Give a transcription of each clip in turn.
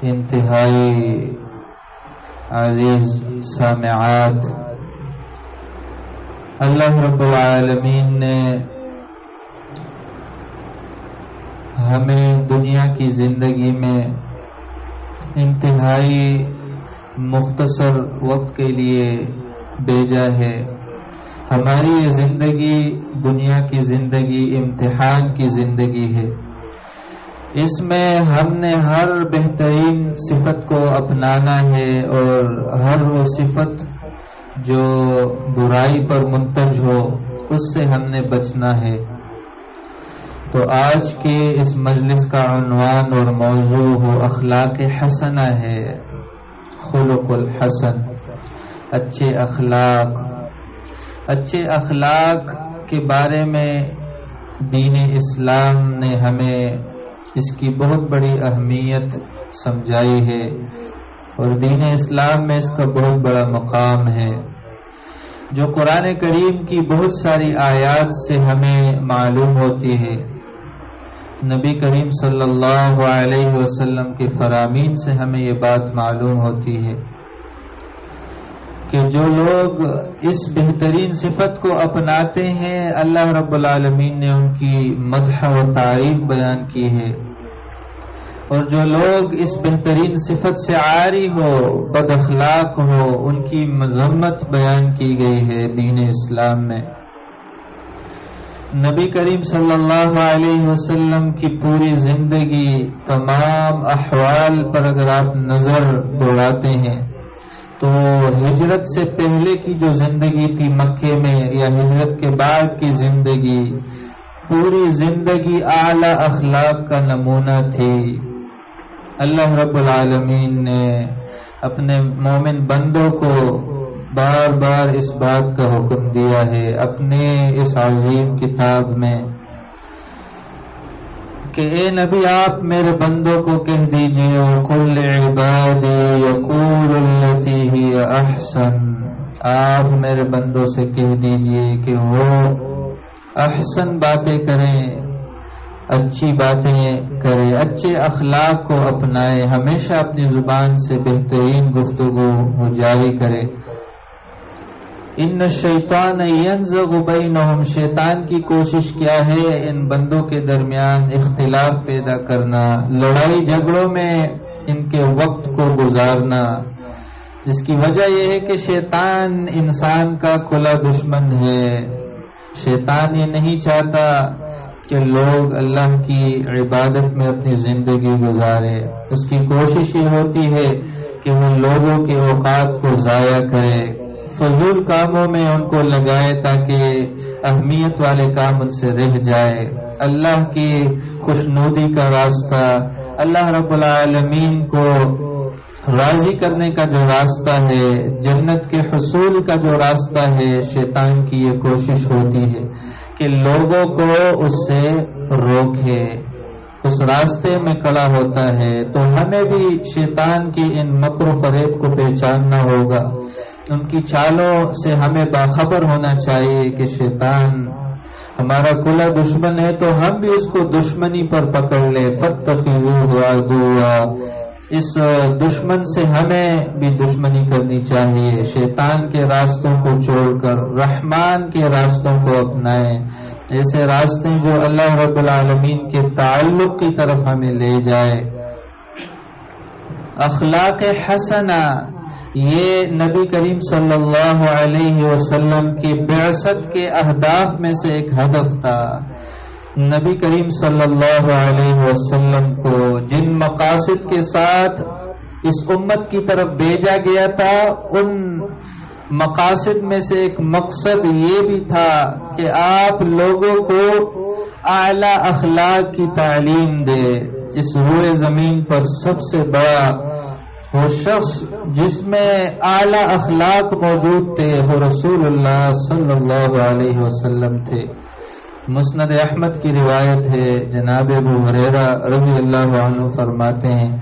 انتہائی عزیز سامعات، اللہ رب العالمین نے ہمیں دنیا کی زندگی میں انتہائی مختصر وقت کے لیے بھیجا ہے۔ ہماری یہ زندگی دنیا کی زندگی امتحان کی زندگی ہے۔ اس میں ہم نے ہر بہترین صفت کو اپنانا ہے اور ہر وہ صفت جو برائی پر منتج ہو اس سے ہم نے بچنا ہے۔ تو آج کے اس مجلس کا عنوان اور موضوع ہو اخلاق حسنہ ہے، خلق الحسن، اچھے اخلاق۔ اچھے اخلاق کے بارے میں دین اسلام نے ہمیں اس کی بہت بڑی اہمیت سمجھائی ہے اور دین اسلام میں اس کا بہت بڑا مقام ہے، جو قرآن کریم کی بہت ساری آیات سے ہمیں معلوم ہوتی ہے، نبی کریم صلی اللہ علیہ وسلم کے فرامین سے ہمیں یہ بات معلوم ہوتی ہے کہ جو لوگ اس بہترین صفت کو اپناتے ہیں اللہ رب العالمین نے ان کی مدح و تعریف بیان کی ہے، اور جو لوگ اس بہترین صفت سے عاری ہو، بد اخلاق ہو، ان کی مذمت بیان کی گئی ہے دین اسلام میں۔ نبی کریم صلی اللہ علیہ وسلم کی پوری زندگی تمام احوال پر اگر آپ نظر دوڑاتے ہیں تو ہجرت سے پہلے کی جو زندگی تھی مکے میں یا ہجرت کے بعد کی زندگی، پوری زندگی اعلی اخلاق کا نمونہ تھی۔ اللہ رب العالمین نے اپنے مومن بندوں کو بار بار اس بات کا حکم دیا ہے اپنے اس عظیم کتاب میں کہ اے نبی آپ میرے بندوں کو کہہ دیجئے وَقُلْ لِعِبَادِي يَقُولُ الَّتِي هِيَ أَحْسَنُ، آپ میرے بندوں سے کہہ دیجئے کہ وہ احسن باتیں کریں، اچھی باتیں کریں، اچھے اخلاق کو اپنائیں، ہمیشہ اپنی زبان سے بہترین گفتگو وہ جاری کرے۔ ان الشیطان ینزغ بینہم، شیطان کی کوشش کیا ہے ان بندوں کے درمیان اختلاف پیدا کرنا، لڑائی جھگڑوں میں ان کے وقت کو گزارنا۔ جس کی وجہ یہ ہے کہ شیطان انسان کا کھلا دشمن ہے۔ شیطان یہ نہیں چاہتا کہ لوگ اللہ کی عبادت میں اپنی زندگی گزارے، اس کی کوشش یہ ہوتی ہے کہ وہ لوگوں کے اوقات کو ضائع کرے، فضول کاموں میں ان کو لگائے تاکہ اہمیت والے کام ان سے رہ جائے۔ اللہ کی خوشنودی کا راستہ، اللہ رب العالمین کو راضی کرنے کا جو راستہ ہے، جنت کے حصول کا جو راستہ ہے، شیطان کی یہ کوشش ہوتی ہے کہ لوگوں کو اس سے روکے، اس راستے میں کھڑا ہوتا ہے۔ تو ہمیں بھی شیطان کی ان مکر و فریب کو پہچاننا ہوگا، ان کی چالوں سے ہمیں باخبر ہونا چاہیے کہ شیطان ہمارا کھلا دشمن ہے، تو ہم بھی اس کو دشمنی پر پکڑ لیں۔ فاتخذوہ عدوا، اس دشمن سے ہمیں بھی دشمنی کرنی چاہیے، شیطان کے راستوں کو چھوڑ کر رحمان کے راستوں کو اپنائیں، ایسے راستے جو اللہ رب العالمین کے تعلق کی طرف ہمیں لے جائے۔ اخلاق حسنہ یہ نبی کریم صلی اللہ علیہ وسلم کی بعثت کے اہداف میں سے ایک ہدف تھا۔ نبی کریم صلی اللہ علیہ وسلم کو جن مقاصد کے ساتھ اس امت کی طرف بھیجا گیا تھا، ان مقاصد میں سے ایک مقصد یہ بھی تھا کہ آپ لوگوں کو اعلی اخلاق کی تعلیم دے۔ اس روئے زمین پر سب سے بڑا وہ شخص جس میں اعلی اخلاق موجود تھے وہ رسول اللہ صلی اللہ علیہ وسلم تھے۔ مسند احمد کی روایت ہے، جناب ابو ہریرہ رضی اللہ عنہ فرماتے ہیں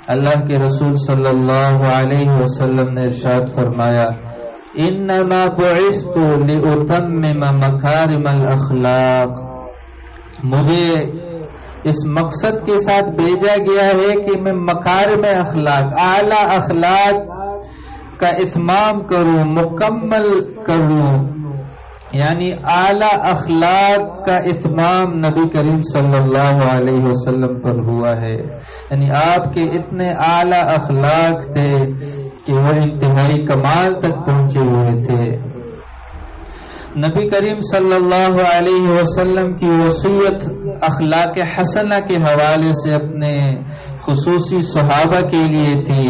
اللہ کے رسول صلی اللہ علیہ وسلم نے ارشاد فرمایا، انما بعثت لاتمم مکارم الاخلاق، مجھے اس مقصد کے ساتھ بھیجا گیا ہے کہ میں مکارم اخلاق، اعلی اخلاق کا اتمام کروں، مکمل کروں، یعنی اعلی اخلاق کا اتمام نبی کریم صلی اللہ علیہ وسلم پر ہوا ہے. یعنی آپ کے اتنے اعلی اخلاق تھے کہ وہ انتہائی کمال تک پہنچے ہوئے تھے. نبی کریم صلی اللہ علیہ وسلم کی وصیت اخلاق حسنہ کے حوالے سے اپنے خصوصی صحابہ کے لیے تھی،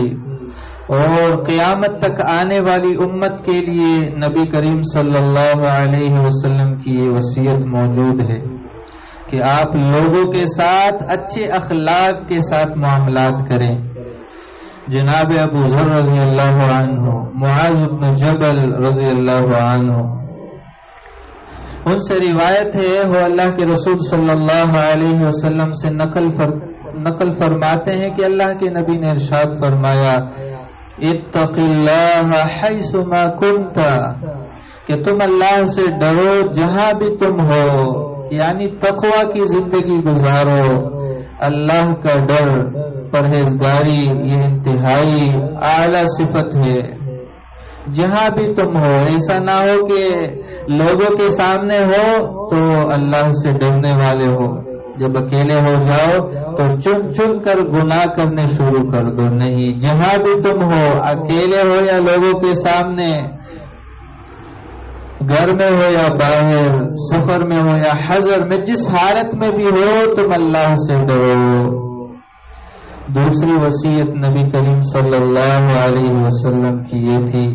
اور قیامت تک آنے والی امت کے لیے نبی کریم صلی اللہ علیہ وسلم کی یہ وصیت موجود ہے کہ آپ لوگوں کے ساتھ اچھے اخلاق کے ساتھ معاملات کریں. جناب ابو ذر رضی اللہ عنہ، معاذ بن جبل رضی اللہ عنہ، ان سے روایت ہے، وہ اللہ کے رسول صلی اللہ علیہ وسلم سے نقل فرماتے ہیں کہ اللہ کے نبی نے ارشاد فرمایا، اتق اللہ حیث ما کنت، کہ تم اللہ سے ڈرو جہاں بھی تم ہو، یعنی تقوی کی زندگی گزارو. اللہ کا ڈر، پرہیزگاری، یہ انتہائی اعلی صفت ہے. جہاں بھی تم ہو، ایسا نہ ہو کہ لوگوں کے سامنے ہو تو اللہ سے ڈرنے والے ہو، جب اکیلے ہو جاؤ تو چن چن کر گناہ کرنے شروع کر دو. نہیں، جہاں بھی تم ہو، اکیلے ہو یا لوگوں کے سامنے، گھر میں ہو یا باہر، سفر میں ہو یا حضر میں، جس حالت میں بھی ہو تم اللہ سے ڈرو. دوسری وصیت نبی کریم صلی اللہ علیہ وسلم کی یہ تھی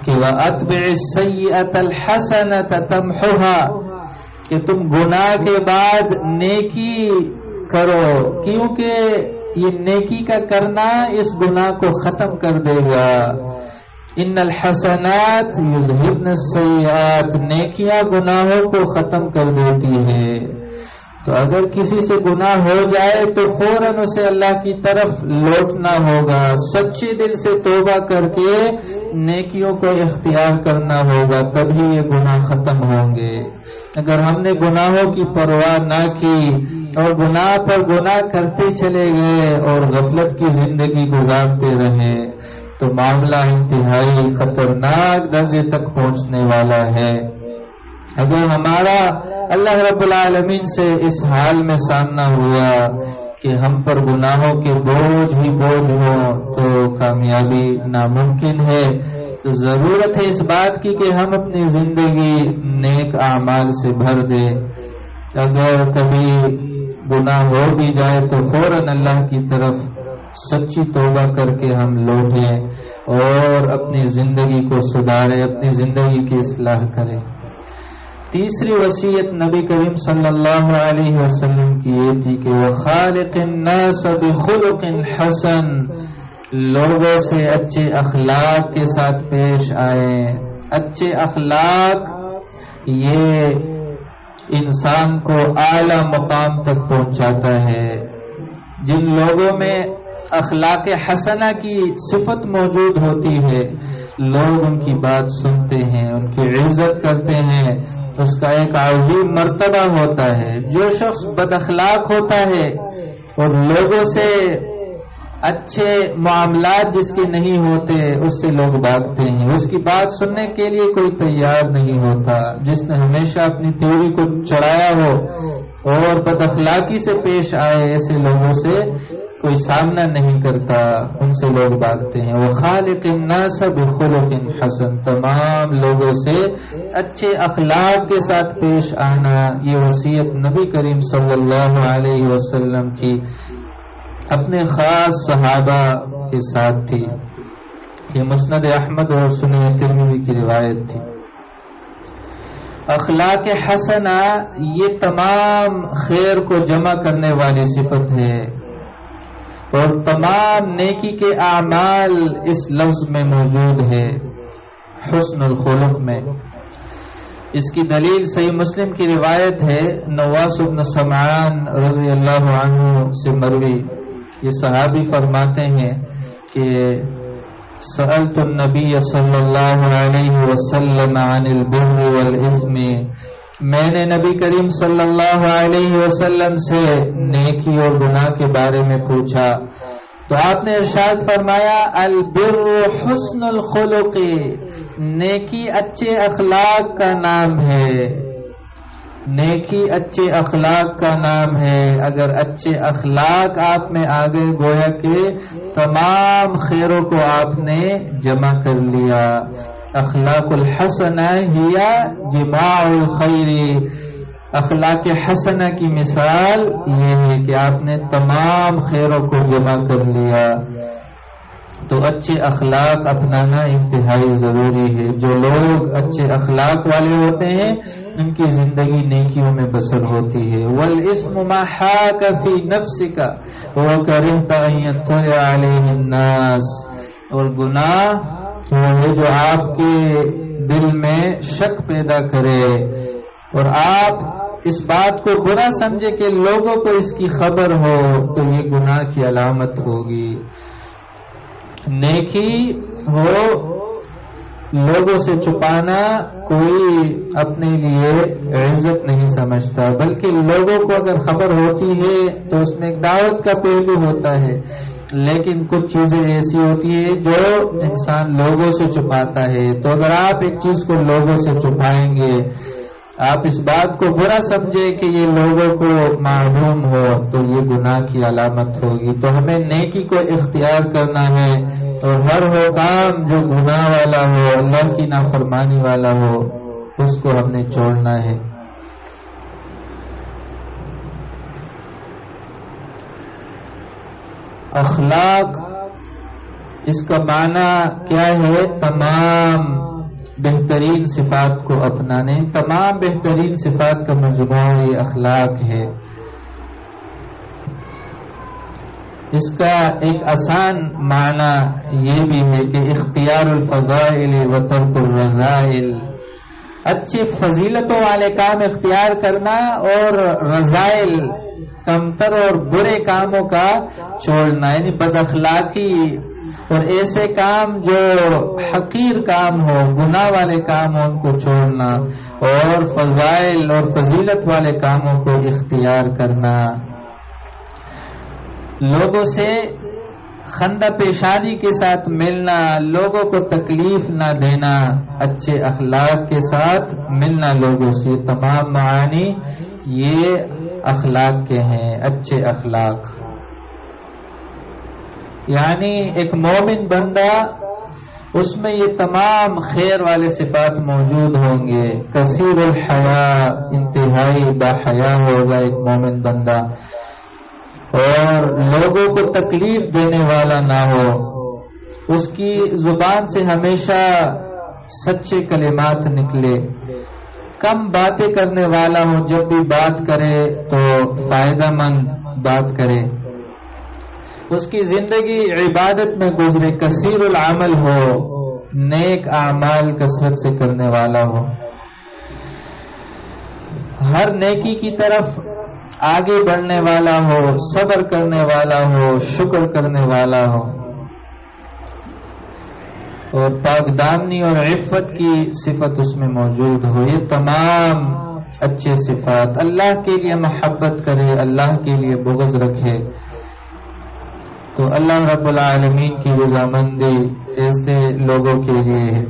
کہ وَأَتْبِعِ السَّيِّئَةَ الْحَسَنَةَ تَمْحُهَا، کہ تم گناہ کے بعد نیکی کرو، کیونکہ یہ نیکی کا کرنا اس گناہ کو ختم کر دے گا. ان الحسنات یذہبن السیئات، نیکیاں گناہوں کو ختم کر دیتی ہے. تو اگر کسی سے گناہ ہو جائے تو فوراً اسے اللہ کی طرف لوٹنا ہوگا، سچے دل سے توبہ کر کے نیکیوں کو اختیار کرنا ہوگا، تبھی یہ گناہ ختم ہوں گے. اگر ہم نے گناہوں کی پرواہ نہ کی اور گناہ پر گناہ کرتے چلے گئے اور غفلت کی زندگی گزارتے رہے تو معاملہ انتہائی خطرناک درجے تک پہنچنے والا ہے. اگر ہمارا اللہ رب العالمین سے اس حال میں سامنا ہوا کہ ہم پر گناہوں کے بوجھ ہی بوجھ ہو تو کامیابی ناممکن ہے. تو ضرورت ہے اس بات کی کہ ہم اپنی زندگی نیک اعمال سے بھر دیں. اگر کبھی گناہ ہو بھی جائے تو فوراً اللہ کی طرف سچی توبہ کر کے ہم لوٹیں اور اپنی زندگی کو سدھاریں، اپنی زندگی کی اصلاح کریں. تیسری وصیت نبی کریم صلی اللہ علیہ وسلم کی یہ تھی کہ وَخَالِقِ النَّاسَ بِخُلُقٍ حَسَنٍ، لوگوں سے اچھے اخلاق کے ساتھ پیش آئیں. اچھے اخلاق یہ انسان کو اعلی مقام تک پہنچاتا ہے. جن لوگوں میں اخلاق حسنہ کی صفت موجود ہوتی ہے، لوگ ان کی بات سنتے ہیں، ان کی عزت کرتے ہیں، اس کا ایک عظیم مرتبہ ہوتا ہے. جو شخص بد اخلاق ہوتا ہے اور لوگوں سے اچھے معاملات جس کے نہیں ہوتے اس سے لوگ بھاگتے ہیں، اس کی بات سننے کے لیے کوئی تیار نہیں ہوتا. جس نے ہمیشہ اپنی تیوری کو چڑھایا ہو اور بد اخلاقی سے پیش آئے، ایسے لوگوں سے کوئی سامنا نہیں کرتا، ان سے لوگ بھاگتے ہیں. وَخَالِقِ النَّاسَ بِخُلُقٍ حَسَنٍ، تمام لوگوں سے اچھے اخلاق کے ساتھ پیش آنا، یہ وصیت نبی کریم صلی اللہ علیہ وسلم کی اپنے خاص صحابہ کے ساتھ تھی. یہ مسند احمد اور سنن ترمذی کی روایت تھی. اخلاق حسنہ یہ تمام خیر کو جمع کرنے والی صفت ہے، اور تمام نیکی کے اعمال اس لفظ میں موجود ہے، حسن الخلق میں. اس کی دلیل صحیح مسلم کی روایت ہے، نواس بن سمعان رضی اللہ عنہ سے مروی. یہ صحابی فرماتے ہیں کہ سألت النبی صلی اللہ علیہ وسلم عن البر والإثم میں نے نبی کریم صلی اللہ علیہ وسلم سے نیکی اور گناہ کے بارے میں پوچھا تو آپ نے ارشاد فرمایا البر حسن الخلق، نیکی اچھے اخلاق کا نام ہے، نیکی اچھے اخلاق کا نام ہے۔ اگر اچھے اخلاق آپ میں آ گئے گویا کہ تمام خیروں کو آپ نے جمع کر لیا۔ اخلاق الحسنہ ہی جماع الخیر، اخلاق حسنہ کی مثال یہ ہے کہ آپ نے تمام خیروں کو جمع کر لیا۔ تو اچھے اخلاق اپنانا انتہائی ضروری ہے۔ جو لوگ اچھے اخلاق والے ہوتے ہیں ان کی زندگی نیکیوں میں بسر ہوتی ہے۔ والاسم ما حاک فی نفسک وکرہت ان یطلع علیہ الناس، اور گناہ وہ ہے جو آپ کے دل میں شک پیدا کرے اور آپ اس بات کو برا سمجھے کہ لوگوں کو اس کی خبر ہو، تو یہ گناہ کی علامت ہوگی۔ نیکی ہو لوگوں سے چھپانا کوئی اپنے لیے عزت نہیں سمجھتا، بلکہ لوگوں کو اگر خبر ہوتی ہے تو اس میں ایک دعوت کا پہلو ہوتا ہے، لیکن کچھ چیزیں ایسی ہوتی ہے جو انسان لوگوں سے چھپاتا ہے۔ تو اگر آپ ایک چیز کو لوگوں سے چھپائیں گے، آپ اس بات کو برا سمجھے کہ یہ لوگوں کو معلوم ہو، تو یہ گناہ کی علامت ہوگی۔ تو ہمیں نیکی کو اختیار کرنا ہے اور ہر وہ کام جو گناہ والا ہو، اللہ کی نافرمانی والا ہو، اس کو ہم نے چھوڑنا ہے۔ اخلاق اس کا معنی کیا ہے؟ تمام بہترین صفات کو اپنانے، تمام بہترین صفات کا مجموعہ یہ اخلاق ہے۔ اس کا ایک آسان معنی یہ بھی ہے کہ اختیار الفضائل و ترک الرذائل، اچھے فضیلتوں والے کام اختیار کرنا اور رذائل کمتر اور برے کاموں کا چھوڑنا، یعنی بد اخلاقی اور ایسے کام جو حقیر کام ہو، گناہ والے کام ہو، ان کو چھوڑنا، اور فضائل اور فضیلت والے کاموں کو اختیار کرنا۔ لوگوں سے خندہ پیشانی کے ساتھ ملنا، لوگوں کو تکلیف نہ دینا، اچھے اخلاق کے ساتھ ملنا لوگوں سے، تمام معانی یہ اخلاق کے ہیں، اچھے اخلاق۔ یعنی ایک مومن بندہ اس میں یہ تمام خیر والے صفات موجود ہوں گے۔ کثیر الحیا، انتہائی باحیا ہوگا ایک مومن بندہ، اور لوگوں کو تکلیف دینے والا نہ ہو، اس کی زبان سے ہمیشہ سچے کلمات نکلے، کم باتیں کرنے والا ہو، جب بھی بات کرے تو فائدہ مند بات کرے، اس کی زندگی عبادت میں گزرے، کثیر العمل ہو، نیک اعمال کثرت سے کرنے والا ہو، ہر نیکی کی طرف آگے بڑھنے والا ہو، صبر کرنے والا ہو، شکر کرنے والا ہو، اور پاک دامنی اور عفت کی صفت اس میں موجود ہو۔ یہ تمام اچھے صفات، اللہ کے لیے محبت کرے، اللہ کے لیے بغض رکھے، تو اللہ رب العالمین کی رضامندی ایسے لوگوں کے لیے ہے۔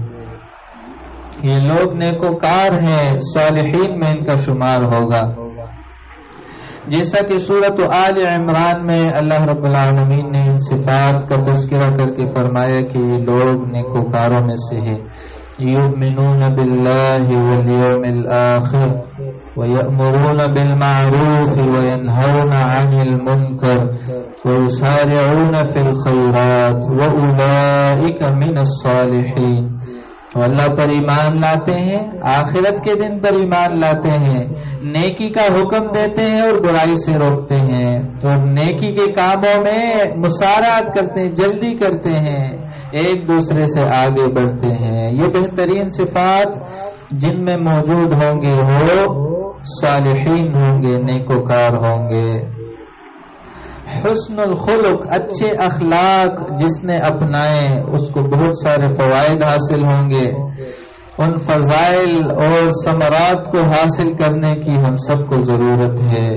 یہ لوگ نیکوکار ہیں، صالحین میں ان کا شمار ہوگا، جیسا کہ سورۃ آل عمران میں اللہ رب العالمین نے ان صفات کا تذکرہ کر کے فرمایا کہ یہ لوگ نیکوکاروں میں سے ہیں۔ یؤمنون باللہ والیوم الآخر ویأمرون بالمعروف وینہون عن المنکر ویسارعون فی الخیرات وأولئک من الصالحین۔ وہ اللہ پر ایمان لاتے ہیں، آخرت کے دن پر ایمان لاتے ہیں، نیکی کا حکم دیتے ہیں اور برائی سے روکتے ہیں، اور نیکی کے کاموں میں مسارعت کرتے ہیں، جلدی کرتے ہیں، ایک دوسرے سے آگے بڑھتے ہیں۔ یہ بہترین صفات جن میں موجود ہوں گے وہ صالحین ہوں گے، نیکوکار ہوں گے۔ حسن الخلق، اچھے اخلاق جس نے اپنائے اس کو بہت سارے فوائد حاصل ہوں گے۔ ان فضائل اور ثمرات کو حاصل کرنے کی ہم سب کو ضرورت ہے۔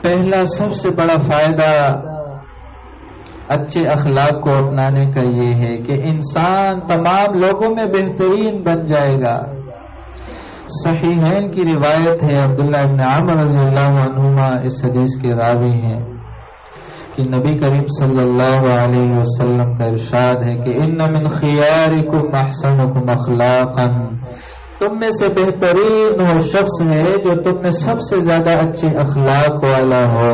پہلا سب سے بڑا فائدہ اچھے اخلاق کو اپنانے کا یہ ہے کہ انسان تمام لوگوں میں بہترین بن جائے گا۔ صحیحین کی روایت ہے، عبداللہ ابن عمر رضی اللہ عنہما اس حدیث کے راوی ہیں کہ نبی کریم صلی اللہ علیہ وسلم کا ارشاد ہے کہ ان من خیارکم احسنکم اخلاقا، تم میں سے بہترین وہ شخص ہے جو تم میں سب سے زیادہ اچھے اخلاق والا ہو۔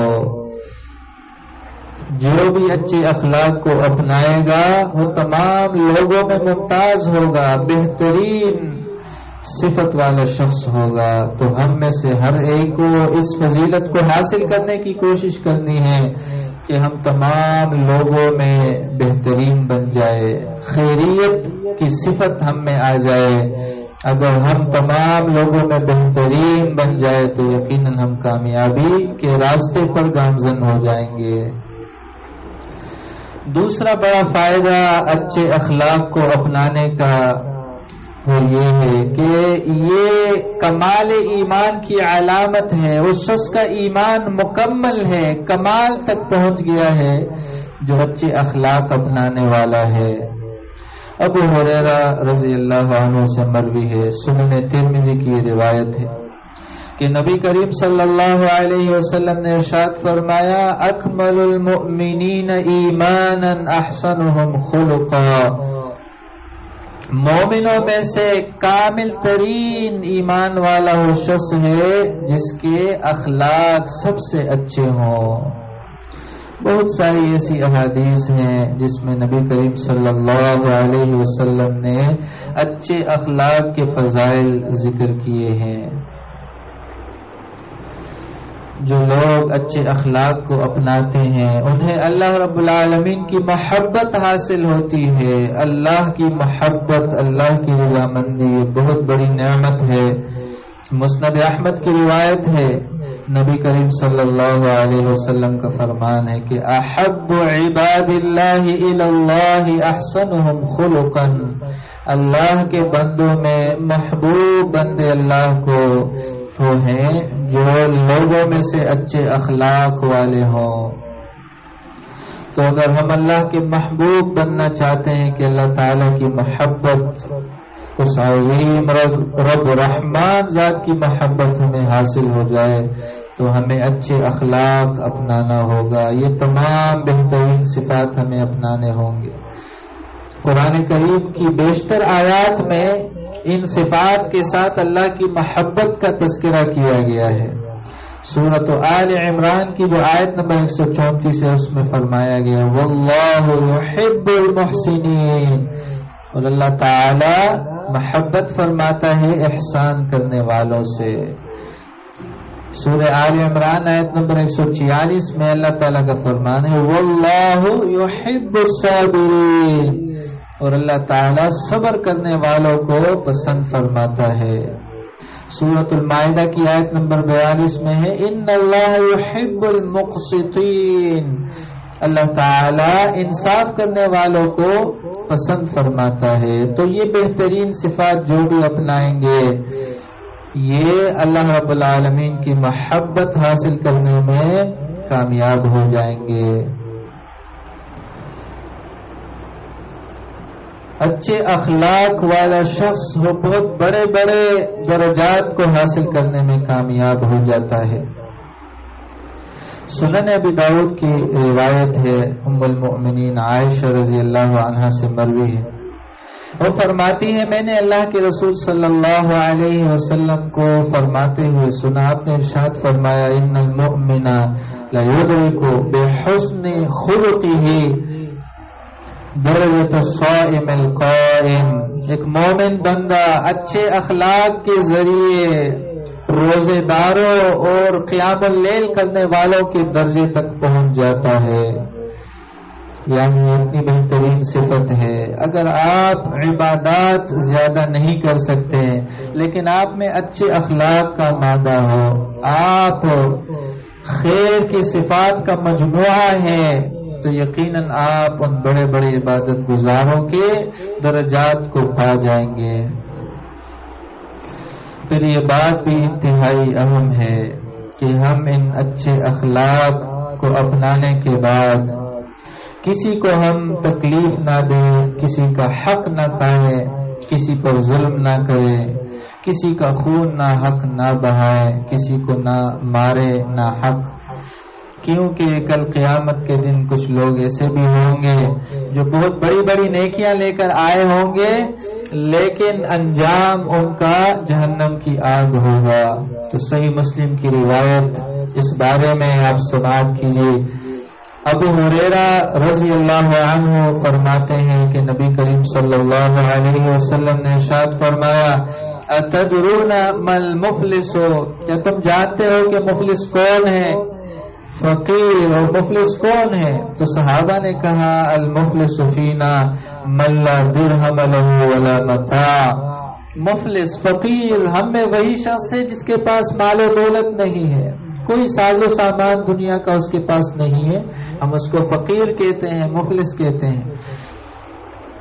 جو بھی اچھے اخلاق کو اپنائے گا وہ تمام لوگوں میں ممتاز ہوگا، بہترین صفت والا شخص ہوگا۔ تو ہم میں سے ہر ایک کو اس فضیلت کو حاصل کرنے کی کوشش کرنی ہے کہ ہم تمام لوگوں میں بہترین بن جائے، خیریت کی صفت ہم میں آ جائے۔ اگر ہم تمام لوگوں میں بہترین بن جائے تو یقیناً ہم کامیابی کے راستے پر گامزن ہو جائیں گے۔ دوسرا بڑا فائدہ اچھے اخلاق کو اپنانے کا وہ یہ ہے کہ یہ کمال ایمان کی علامت ہے۔ اس شخص کا ایمان مکمل ہے، کمال تک پہنچ گیا ہے جو اچھے اخلاق اپنانے والا ہے۔ ابو ہریرہ رضی اللہ عنہ سے مروی ہے، سنن ترمذی کی روایت ہے کہ نبی کریم صلی اللہ علیہ وسلم نے ارشاد فرمایا اکمل المؤمنین ایمانا احسنهم خلقا، مومنوں میں سے کامل ترین ایمان والا وہ شخص ہے جس کے اخلاق سب سے اچھے ہوں۔ بہت ساری ایسی احادیث ہیں جس میں نبی کریم صلی اللہ علیہ وسلم نے اچھے اخلاق کے فضائل ذکر کیے ہیں۔ جو لوگ اچھے اخلاق کو اپناتے ہیں انہیں اللہ رب العالمین کی محبت حاصل ہوتی ہے۔ اللہ کی محبت، اللہ کی رضامندی بہت بڑی نعمت ہے۔ مسند احمد کی روایت ہے، نبی کریم صلی اللہ علیہ وسلم کا فرمان ہے کہ احب عباد اللہ الی اللہ احسنهم خلقا، اللہ کے بندوں میں محبوب بندے اللہ کو وہ ہیں جو لوگوں میں سے اچھے اخلاق والے ہوں۔ تو اگر ہم اللہ کے محبوب بننا چاہتے ہیں کہ اللہ تعالیٰ کی محبت، اس عظیم رب رحمان ذات کی محبت ہمیں حاصل ہو جائے تو ہمیں اچھے اخلاق اپنانا ہوگا۔ یہ تمام بہترین صفات ہمیں اپنانے ہوں گے۔ قرآن کریم کی بیشتر آیات میں ان صفات کے ساتھ اللہ کی محبت کا تذکرہ کیا گیا ہے۔ سورۃ آل عمران کی جو آیت نمبر 134 ہے اس میں فرمایا گیا واللہ یحب المحسنین، اور اللہ تعالی محبت فرماتا ہے احسان کرنے والوں سے۔ سورہ آل عمران آیت نمبر 146 میں اللہ تعالیٰ کا فرمان ہے واللہ یحب الصابرین، اور اللہ تعالیٰ صبر کرنے والوں کو پسند فرماتا ہے۔ سورۃ المائدہ کی آیت نمبر 42 میں ہے ان اللہ یحب المقسطین، اللہ تعالیٰ انصاف کرنے والوں کو پسند فرماتا ہے۔ تو یہ بہترین صفات جو بھی اپنائیں گے یہ اللہ رب العالمین کی محبت حاصل کرنے میں کامیاب ہو جائیں گے۔ اچھے اخلاق والا شخص وہ بہت بڑے بڑے درجات کو حاصل کرنے میں کامیاب ہو جاتا ہے۔ سنن ابی داؤد کی روایت ہے، ام المؤمنین عائشہ رضی اللہ عنہا سے مروی ہے، وہ فرماتی ہے میں نے اللہ کے رسول صلی اللہ علیہ وسلم کو فرماتے ہوئے سنا، آپ نے ارشاد فرمایا ان المؤمن لا یدرک بحسن خلقہ درجۃ الصائم القائم، ایک مومن بندہ اچھے اخلاق کے ذریعے روزے داروں اور قیام اللیل کرنے والوں کے درجے تک پہنچ جاتا ہے۔ یعنی اتنی بہترین صفت ہے۔ اگر آپ عبادات زیادہ نہیں کر سکتے لیکن آپ میں اچھے اخلاق کا مادہ ہو، آپ خیر کی صفات کا مجموعہ ہے، تو یقیناً آپ ان بڑے بڑے عبادت گزاروں کے درجات کو پا جائیں گے۔ پھر یہ بات بھی انتہائی اہم ہے کہ ہم ان اچھے اخلاق کو اپنانے کے بعد کسی کو ہم تکلیف نہ دیں، کسی کا حق نہ کھائیں، کسی پر ظلم نہ کریں، کسی کا خون نہ حق نہ بہائیں، کسی کو نہ مارے نہ حق، کیونکہ کل قیامت کے دن کچھ لوگ ایسے بھی ہوں گے جو بہت بڑی بڑی نیکیاں لے کر آئے ہوں گے، لیکن انجام ان کا جہنم کی آگ ہوگا۔ تو صحیح مسلم کی روایت اس بارے میں آپ سماعت کیجیے۔ ابو ہریرہ رضی اللہ عنہ فرماتے ہیں کہ نبی کریم صلی اللہ علیہ وسلم نے ارشاد فرمایا، اتدرون ما المفلس، کیا تم جانتے ہو کہ مفلس کون ہے؟ فقیر، اور مفلس کون ہے؟ تو صحابہ نے کہا، المفلس فینا من لا درہم لہ ولا متاع، مفلس فقیر ہم میں وہی شخص ہے جس کے پاس مال و دولت نہیں ہے، کوئی ساز و سامان دنیا کا اس کے پاس نہیں ہے، ہم اس کو فقیر کہتے ہیں، مفلس کہتے ہیں۔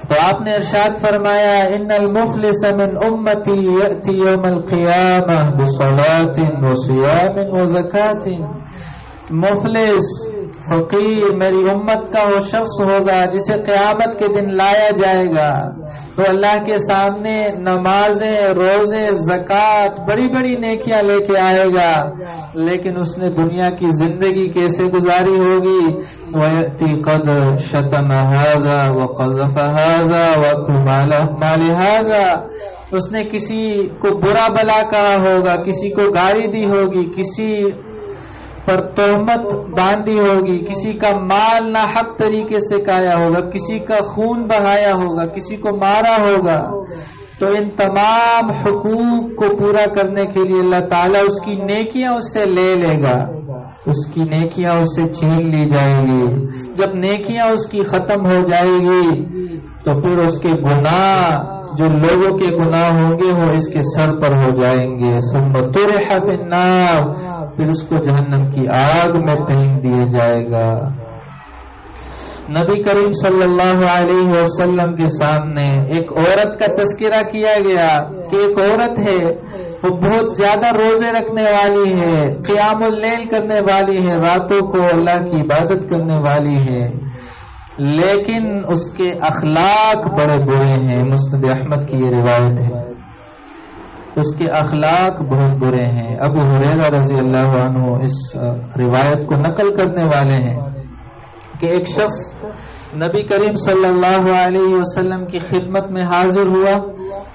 تو آپ نے ارشاد فرمایا، ان المفلس من امتی یأتی یوم القیامہ بصلاۃ وصیام وزکاۃ، مفلس فقیر میری امت کا وہ شخص ہوگا جسے قیامت کے دن لایا جائے گا تو اللہ کے سامنے نمازیں، روزے، زکوٰۃ، بڑی بڑی نیکیاں لے کے آئے گا، لیکن اس نے دنیا کی زندگی کیسے گزاری ہوگی؟ وَيَأْتِي قَدْ شَتَمَ هَذَا وَقَذَفَ هَذَا وَأَكْلَ مَالِ هَذَا، اس نے کسی کو برا بلا کہا ہوگا، کسی کو گالی دی ہوگی، کسی پر تہمت باندھی ہوگی، کسی کا مال ناحق طریقے سے کھایا ہوگا، کسی کا خون بہایا ہوگا، کسی کو مارا ہوگا۔ تو ان تمام حقوق کو پورا کرنے کے لیے اللہ تعالیٰ اس کی نیکیاں اس سے لے لے گا، اس کی نیکیاں اس سے چھین لی جائیں گی۔ جب نیکیاں اس کی ختم ہو جائے گی تو پھر اس کے گناہ، جو لوگوں کے گناہ ہوں گے، وہ اس کے سر پر ہو جائیں گے۔ ثم طرح فی النار، پھر اس کو جہنم کی آگ میں پھینک دیا جائے گا۔ نبی کریم صلی اللہ علیہ وسلم کے سامنے ایک عورت کا تذکرہ کیا گیا کہ ایک عورت ہے، وہ بہت زیادہ روزے رکھنے والی ہے، قیام اللیل کرنے والی ہے، راتوں کو اللہ کی عبادت کرنے والی ہے، لیکن اس کے اخلاق بڑے برے ہیں۔ مسند احمد کی یہ روایت ہے، اس کے اخلاق بہت برے ہیں۔ ابو ہریرہ رضی اللہ عنہ اس روایت کو نقل کرنے والے ہیں کہ ایک شخص نبی کریم صلی اللہ علیہ وسلم کی خدمت میں حاضر ہوا،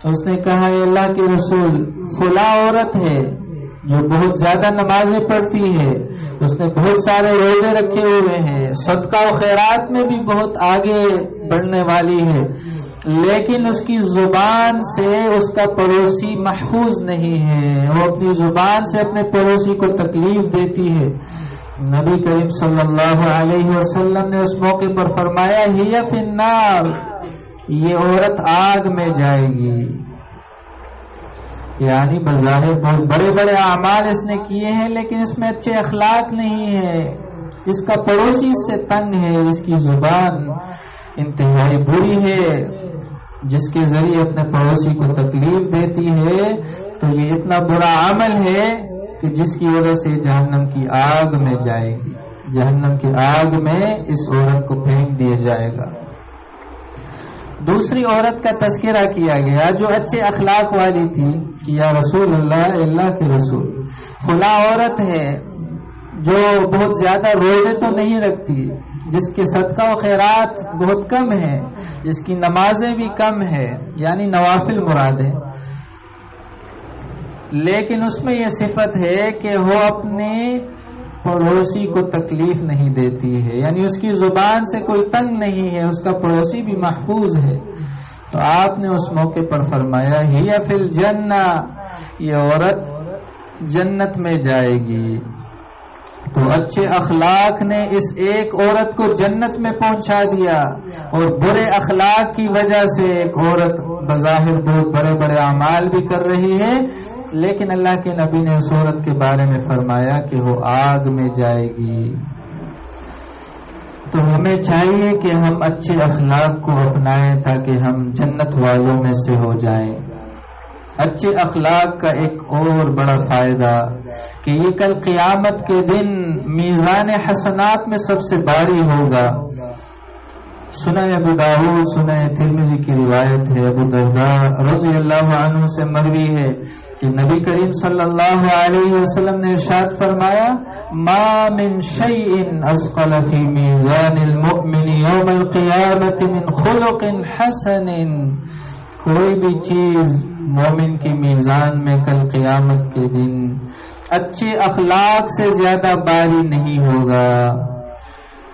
اس نے کہا، اے اللہ کے رسول، فلاں عورت ہے جو بہت زیادہ نمازیں پڑھتی ہے، اس نے بہت سارے روزے رکھے ہوئے ہیں، صدقہ و خیرات میں بھی بہت آگے بڑھنے والی ہے، لیکن اس کی زبان سے اس کا پڑوسی محفوظ نہیں ہے، وہ اپنی زبان سے اپنے پڑوسی کو تکلیف دیتی ہے۔ نبی کریم صلی اللہ علیہ وسلم نے اس موقع پر فرمایا، ہی فی النار، یہ عورت آگ میں جائے گی۔ یعنی بظاہر بہت بڑے بڑے اعمال اس نے کیے ہیں، لیکن اس میں اچھے اخلاق نہیں ہے، اس کا پڑوسی اس سے تنگ ہے، اس کی زبان انتہائی بری ہے، جس کے ذریعے اپنے پڑوسی کو تکلیف دیتی ہے، تو یہ اتنا برا عمل ہے کہ جس کی وجہ سے جہنم کی آگ میں جائے گی، جہنم کی آگ میں اس عورت کو پھینک دیا جائے گا۔ دوسری عورت کا تذکرہ کیا گیا جو اچھے اخلاق والی تھی کہ یا رسول اللہ، اللہ کے رسول، فلاں عورت ہے جو بہت زیادہ روزے تو نہیں رکھتی، جس کے صدقہ و خیرات بہت کم ہے، جس کی نمازیں بھی کم ہے، یعنی نوافل مراد ہے، لیکن اس میں یہ صفت ہے کہ وہ اپنے پڑوسی کو تکلیف نہیں دیتی ہے، یعنی اس کی زبان سے کوئی تنگ نہیں ہے، اس کا پڑوسی بھی محفوظ ہے۔ تو آپ نے اس موقع پر فرمایا، ہی فی الجنہ، یہ عورت جنت میں جائے گی۔ تو اچھے اخلاق نے اس ایک عورت کو جنت میں پہنچا دیا، اور برے اخلاق کی وجہ سے ایک عورت بظاہر بہت بڑے بڑے اعمال بھی کر رہی ہے، لیکن اللہ کے نبی نے اس عورت کے بارے میں فرمایا کہ وہ آگ میں جائے گی۔ تو ہمیں ہمیں چاہیے کہ ہم اچھے اخلاق کو اپنائیں تاکہ ہم جنت والوں میں سے ہو جائیں۔ اچھے اخلاق کا ایک اور بڑا فائدہ کہ یہ کل قیامت کے دن میزان حسنات میں سب سے بھاری ہوگا۔ سنن ابو داؤد، سنن ترمذی کی روایت ہے، ابو درداء رضی اللہ عنہ سے مروی ہے کہ نبی کریم صلی اللہ علیہ وسلم نے ارشاد فرمایا، ما من شیء اثقل فی میزان المؤمن یوم القیامت من خلق حسن، کوئی بھی چیز مومن کے میزان میں کل قیامت کے دن اچھے اخلاق سے زیادہ بھاری نہیں ہوگا۔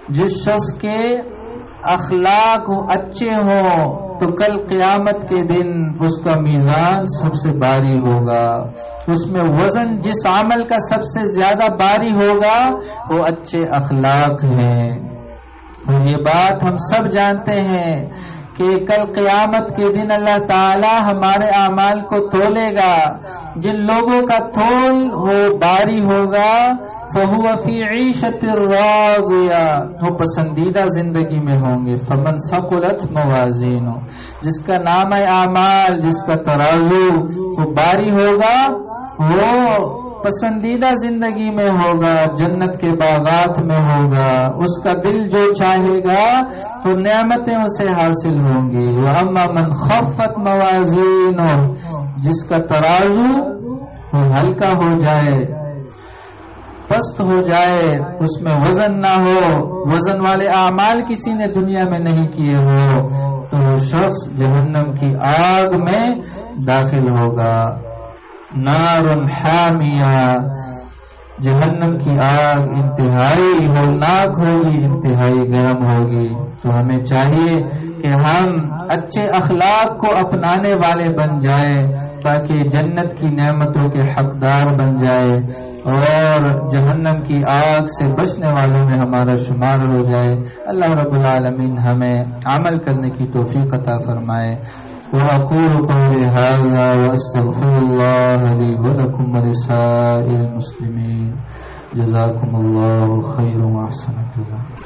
جس شخص کے اخلاق اچھے ہوں تو کل قیامت کے دن اس کا میزان سب سے بھاری ہوگا، اس میں وزن جس عمل کا سب سے زیادہ بھاری ہوگا وہ اچھے اخلاق ہیں۔ اور یہ بات ہم سب جانتے ہیں کہ کل قیامت کے دن اللہ تعالی ہمارے اعمال کو تولے گا، جن لوگوں کا تول وہ بھاری ہوگا فَهُوَ فِي عِيشَةٍ رَاضِيَةٍ، وہ پسندیدہ زندگی میں ہوں گے۔ فَمَنْ ثَقُلَتْ مَوَازِينُهُ، جس کا نام اعمال، جس کا ترازو وہ بھاری ہوگا وہ پسندیدہ زندگی میں ہوگا، جنت کے باغات میں ہوگا، اس کا دل جو چاہے گا وہ نعمتیں اسے حاصل ہوں گی۔ وَأَمَّا مَنْ خَفَّتْ مَوَازِينُهُ، جس کا ترازو وہ ہلکا ہو جائے، پست ہو جائے، اس میں وزن نہ ہو، وزن والے اعمال کسی نے دنیا میں نہیں کیے ہو، تو وہ شخص جہنم کی آگ میں داخل ہوگا۔ نار حامیہ، جہنم کی آگ انتہائی ہولناک ہوگی، انتہائی گرم ہوگی۔ تو ہمیں چاہیے کہ ہم اچھے اخلاق کو اپنانے والے بن جائیں تاکہ جنت کی نعمتوں کے حقدار بن جائے اور جہنم کی آگ سے بچنے والوں میں ہمارا شمار ہو جائے۔ اللہ رب العالمین ہمیں عمل کرنے کی توفیق عطا فرمائے۔ وأقول قولي هذا وأستغفر الله لي ولكم ولسائر المسلمين، جزاكم الله خيرا وأحسن الجزاء۔